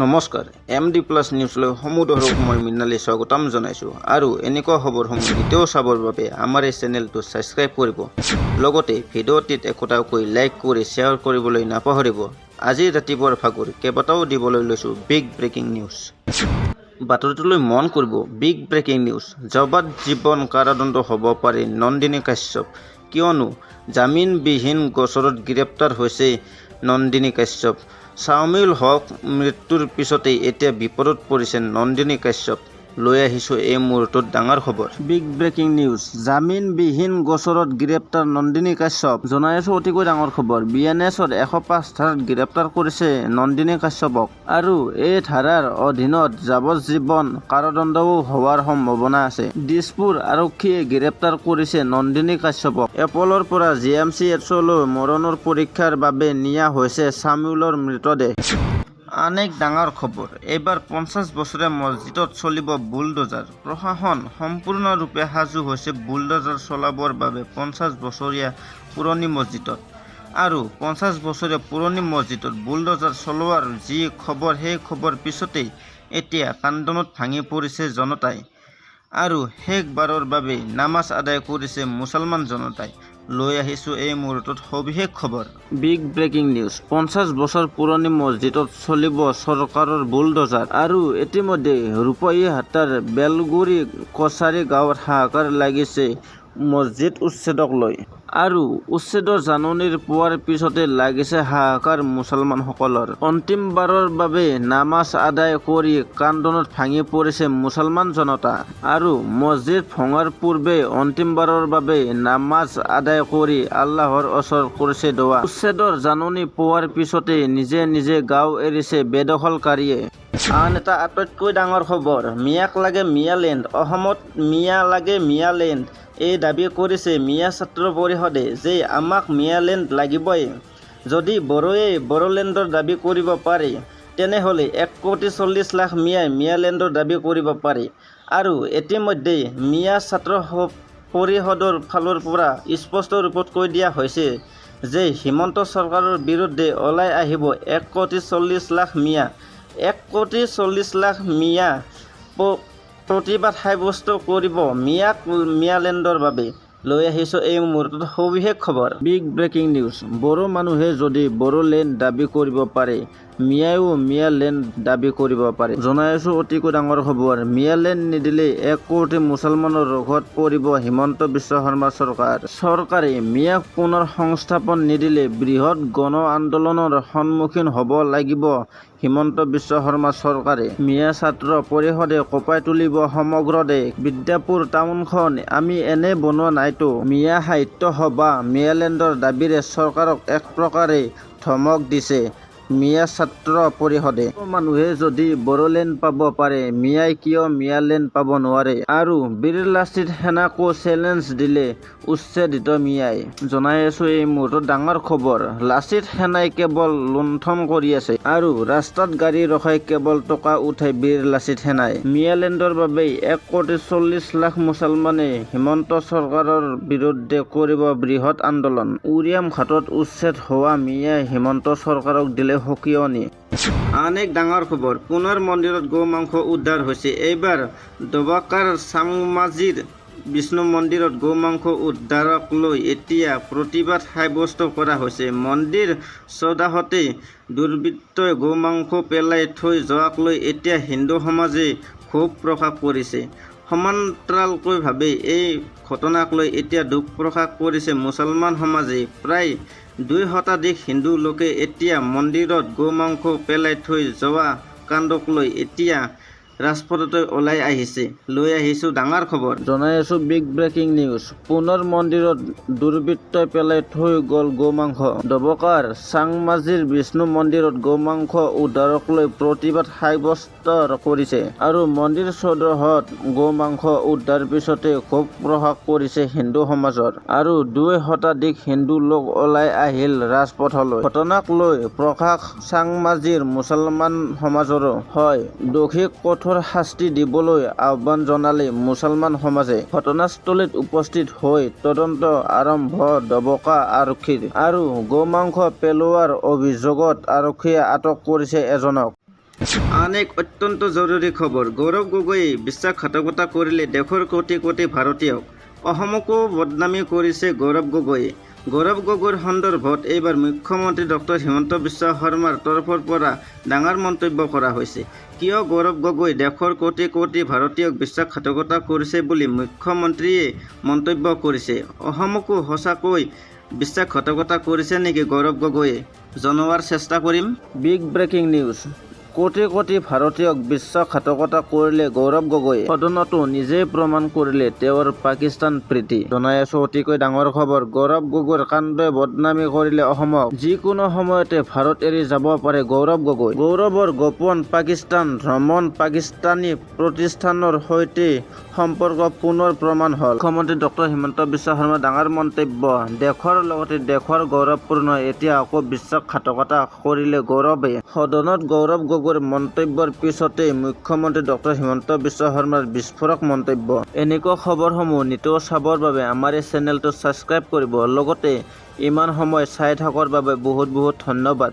নমস্কাৰ MD plus নিউজলৈ সমুদৰক মই মৃণালী স্বাগতম জনাইছোঁ আৰু এনেকুৱা খবৰসমূহ এতিয়াও চাবৰ বাবে আমাৰ এই চেনেলটো ছাবস্ক্ৰাইব কৰিব লগতে ভিডিঅ'টিত একোটাকৈ লাইক কৰি শ্বেয়াৰ কৰিবলৈ নাপাহৰিব। আজি ৰাতিপুৱাৰ ভাগৰ কেইবাটাও দিবলৈ লৈছোঁ বিগ ব্ৰেকিং নিউজ। বাতৰিটোলৈ মন কৰিব। Big breaking news. যাৱজ্জীৱন কাৰাদণ্ড হ'ব পাৰে নন্দিনী কাশ্যপ, কিয়নো জামিনবিহীন গোচৰত গ্ৰেপ্তাৰ হৈছে নন্দিনী কাশ্যপ। শামিউল হক মৃত্যুৰ পিছতেই এতিয়া বিপদত পৰিছে নন্দিনী কাশ্যপ। লৈ আহিছোঁ এই মুহূৰ্তত ডাঙৰ খবৰ। Big breaking news. জামিনবিহীন গোচৰত গ্ৰেপ্তাৰ নন্দিনী কাশ্যপ। জনাই আছোঁ অতিকৈ ডাঙৰ খবৰ। BNSৰ 105 ধাৰাত গ্ৰেপ্তাৰ কৰিছে নন্দিনী কাশ্যপক আৰু এই ধাৰাৰ অধীনত যাৱজ্জীৱন কাৰাদণ্ডও হোৱাৰ সম্ভাৱনা আছে। দিছপুৰ আৰক্ষীয়ে গ্ৰেপ্তাৰ কৰিছে নন্দিনী কাশ্যপক। এপলৰ পৰা GMCHলৈ মৰণৰ পৰীক্ষাৰ বাবে নিয়া হৈছে শামিউলৰ মৃতদেহ। আন এক ডাঙৰ খবৰ। এইবাৰ 50 বছৰীয়া মছজিদত চলিব বুলডোজাৰ। প্ৰশাসন সম্পূৰ্ণৰূপে সাজু হৈছে বুলডোজাৰ চলাবৰ বাবে 50 বছৰীয়া পুৰণি মছজিদত। আৰু 50 বছৰীয়া পুৰণি মছজিদত বুলডোজাৰ চলোৱাৰ যি খবৰ, সেই খবৰ পিছতেই এতিয়া কান্দোনত ভাঙি পৰিছে জনতাই আৰু শেষবাৰৰ বাবে নামাজ আদায় কৰিছে মুছলমান জনতাই। লৈ আহিছোঁ এই মুহূৰ্তত সবিশেষ খবৰ। Big breaking news. 50 বছৰ পুৰণি মছজিদত চলিব চৰকাৰৰ বুলডোজাৰ আৰু ইতিমধ্যে ৰূপহীহাটৰ বেলগুৰি কছাৰী গাঁৱত হাহাকাৰ লাগিছে মছজিদ উচ্ছেদক লৈ। আৰু উচ্ছেদৰ জাননীৰ পোৱাৰ পিছতে লাগিছে হাহাকাৰ মুছলমানসকলৰ। অন্তিমবাৰৰ বাবে নামাজ আদায় কৰি কান্দোনত ভাঙি পৰিছে মুছলমান জনতা আৰু মছজিদ ভঙাৰ পূৰ্বে অন্তিমবাৰৰ বাবে নামাজ আদায় কৰি আল্লাহৰ ওচৰত কৰিছে দোৱা। উচ্ছেদৰ জাননী পোৱাৰ পিছতে নিজে নিজে গাঁও এৰিছে বেদখলকাৰীয়ে। আন এটা আটাইতকৈ ডাঙৰ খবৰ। মিয়াক লাগে মিয়ালেণ্ড। অসমত মিয়া লাগে মিয়ালেণ্ড। এই দাবী কৰিছে মিয়া ছাত্ৰ পৰিষদে যে আমাক মিয়ালেণ্ড লাগিবই। যদি বড়োৱে বড়োলেণ্ডৰ দাবী কৰিব পাৰে তেনেহ'লে 1,40,00,000 মিয়াই মিয়ালেণ্ডৰ দাবী কৰিব পাৰে। আৰু ইতিমধ্যে মিয়া ছাত্ৰ পৰিষদৰ ফালৰ পৰা স্পষ্ট ৰূপত কৈ দিয়া হৈছে যে হিমন্ত চৰকাৰৰ বিৰুদ্ধে ওলাই আহিব 1,40,00,000 মিয়া। 1,40,00,000 মিয়া প্ৰতিবাদ সাব্যস্ত কৰিব মিয়াক মিয়ালেণ্ডৰ বাবে। লৈ আহিছোঁ এই মুহূৰ্তত সবিশেষ খবৰ। Big breaking news. বড়ো মানুহে যদি বড়োলেণ্ড দাবী কৰিব পাৰে, মিয়াইও মিয়ালেণ্ড দাবী কৰিব পাৰে। জনাই আছোঁ অতিকৈ ডাঙৰ খবৰ। মিয়ালেণ্ড নিদিলে 1 কোটি মুছলমানৰ ৰোগত পৰিব হিমন্ত বিশ্ব শৰ্মা চৰকাৰ। চৰকাৰে মিয়াক পুনৰ সংস্থাপন নিদিলে বৃহৎ গণ আন্দোলনৰ সন্মুখীন হ'ব লাগিব হিমন্ত বিশ্ব শৰ্মা চৰকাৰে। মিয়া ছাত্ৰ পৰিষদে কঁপাই তুলিব সমগ্ৰ দেশ। বিদ্যাপুৰ টাউনখন আমি এনে বনোৱা নাইতো। মিয়া সাহিত্য সভা মিয়ালেণ্ডৰ দাবীৰে চৰকাৰক এক প্ৰকাৰে ধমক দিছে মিয়া ছাত্ৰ পৰিষদে। মানুহে যদি বড়োলেণ্ড পাব পাৰে, মিয়াই কিয় মিয়ালেণ্ড পাব নোৱাৰে? আৰু বীৰ লাচিত সেনাকো চেলেঞ্জ দিলে উচ্ছেদিত মিয়াই। জনাই আছোঁ এই মুহূৰ্তত ডাঙৰ খবৰ। লাচিত সেনাই কেৱল লুণ্ঠন কৰি আছে আৰু ৰাস্তাত গাড়ী ৰখাই কেৱল টকা উঠাই বীৰ লাচিত সেনাই। মিয়ালেণ্ডৰ বাবে 1,40,00,000 মুছলমানে হিমন্ত চৰকাৰৰ বিৰুদ্ধে কৰিব বৃহৎ আন্দোলন। উৰিয়াম ঘাটত উচ্ছেদ হোৱা মিয়াই হিমন্ত চৰকাৰক দিলে সকিয়নি। আন এক ডাঙৰ খবৰ। পুনৰ মন্দিৰত গো মাংস উদ্ধাৰ হৈছে। এইবাৰ দবাকাৰ চাংমাজিৰ বিষ্ণু মন্দিৰত গো মাংস উদ্ধাৰক লৈ এতিয়া প্ৰতিবাদ সাব্যস্ত কৰা হৈছে। মন্দিৰ চৌদাহতে দুৰ্বৃত্তই গো মাংস পেলাই থৈ যোৱাক লৈ এতিয়া হিন্দু সমাজে ক্ষোভ প্ৰকাশ কৰিছে। সমান্তৰালভাৱে এই ঘটনাক লৈ এতিয়া দুখ প্ৰকাশ কৰিছে মুছলমান সমাজে। প্ৰায় 2 শতাধিক হিন্দু লোকে এতিয়া মন্দিৰত গো মাংস পেলাই থৈ যোৱা কাণ্ডক লৈ এতিয়া ৰাজপথলৈ ওলাই আহিছে। লৈ আহিছোঁ ডাঙৰ খবৰ। জনাই আছোঁ বিগ ব্ৰেকিং নিউজ। পুনৰ মন্দিৰত দুৰ্বৃত্তই পেলাই থৈ গ'ল গো মাংস। দবকাৰ চাংমাজিৰ বিষ্ণু মন্দিৰত গো মাংস উদ্ধাৰক লৈ প্ৰতিবাদ সাব্যস্ত কৰিছে আৰু মন্দিৰ চৌদাহত গো মাংস উদ্ধাৰ পিছতে ক্ষোভ প্ৰকাশ কৰিছে হিন্দু সমাজৰ আৰু 2 শতাধিক হিন্দু লোক ওলাই আহিল ৰাজপথলৈ। ঘটনাক লৈ প্ৰকাশ চাংমাজিৰ মুছলমান সমাজৰো হয় দোষীক কঠোৰ শাস্তি দিবলৈ আহ্বান জনালে মুছলমান সমাজে। ঘটনাস্থলীত উপস্থিত হৈ তদন্ত আৰম্ভ দবকা আৰক্ষীৰ আৰু গো মাংস পেলোৱাৰ অভিযোগত আৰক্ষীয়ে আটক কৰিছে এজনক। আন এক অত্যন্ত জৰুৰী খবৰ। গৌৰৱ গগৈয়ে বিশ্বাসঘাতকতা কৰিলে দেশৰ কোটি কোটি ভাৰতীয়ক। অসমকো বদনামী কৰিছে গৌৰৱ গগৈয়ে। গৌৰৱ গগৈৰ সন্দৰ্ভত এইবাৰ মুখ্যমন্ত্ৰী ডক্টৰ হিমন্ত বিশ্ব শৰ্মাৰ তৰফৰ পৰা ডাঙৰ মন্তব্য কৰা হৈছে। কিয় গৌৰৱ গগৈ দেশৰ কোটি কোটি ভাৰতীয়ক বিশ্বাসঘাতকতা কৰিছে বুলি মুখ্যমন্ত্ৰীয়ে মন্তব্য কৰিছে। অসমকো সঁচাকৈ বিশ্বাসঘাতকতা কৰিছে নেকি গৌৰৱ গগৈয়ে? জনোৱাৰ চেষ্টা কৰিম। Big breaking news. Crore crore ভাৰতীয়ক বিশ্বাসঘাতকতা কৰিলে গৌৰৱ গগৈয়ে। সদনতো নিজেই প্ৰমাণ কৰিলে তেওঁৰ পাকিস্তান প্ৰীতি। জনাই আছো অতিকৈ ডাঙৰ খবৰ। গৌৰৱ গগৈৰ কাণ্ডই বদনামী কৰিলে অসমক। যিকোনো সময়তে ভাৰত এৰি যাব পাৰে গৌৰৱ গগৈ। গৌৰৱৰ গোপন পাকিস্তান ভ্ৰমণ, পাকিস্তানী প্ৰতিষ্ঠানৰ সৈতে সম্পৰ্ক পুনৰ প্ৰমাণ হ'ল। মুখ্যমন্ত্ৰী ডক্টৰ হিমন্ত বিশ্ব শৰ্মাৰ ডাঙৰ মন্তব্য। দেশৰ লগতে দেশৰ গৌৰৱপূৰ্ণ এতিয়া আকৌ বিশ্বাসঘাতকতা কৰিলে গৌৰৱে। সদনত গৌৰৱ গগৈৰ মন্তব্যৰ পিছতেই মুখ্যমন্ত্ৰী ডক্টৰ হিমন্ত বিশ্ব শৰ্মাৰ বিস্ফোৰক মন্তব্য। এনেকুৱা খবৰসমূহ নিতৌ চাবৰ বাবে আমাৰ এই চেনেলটো ছাবস্ক্ৰাইব কৰিব। লগতে ইমান সময় চাই থকাৰ বাবে বহুত বহুত ধন্যবাদ।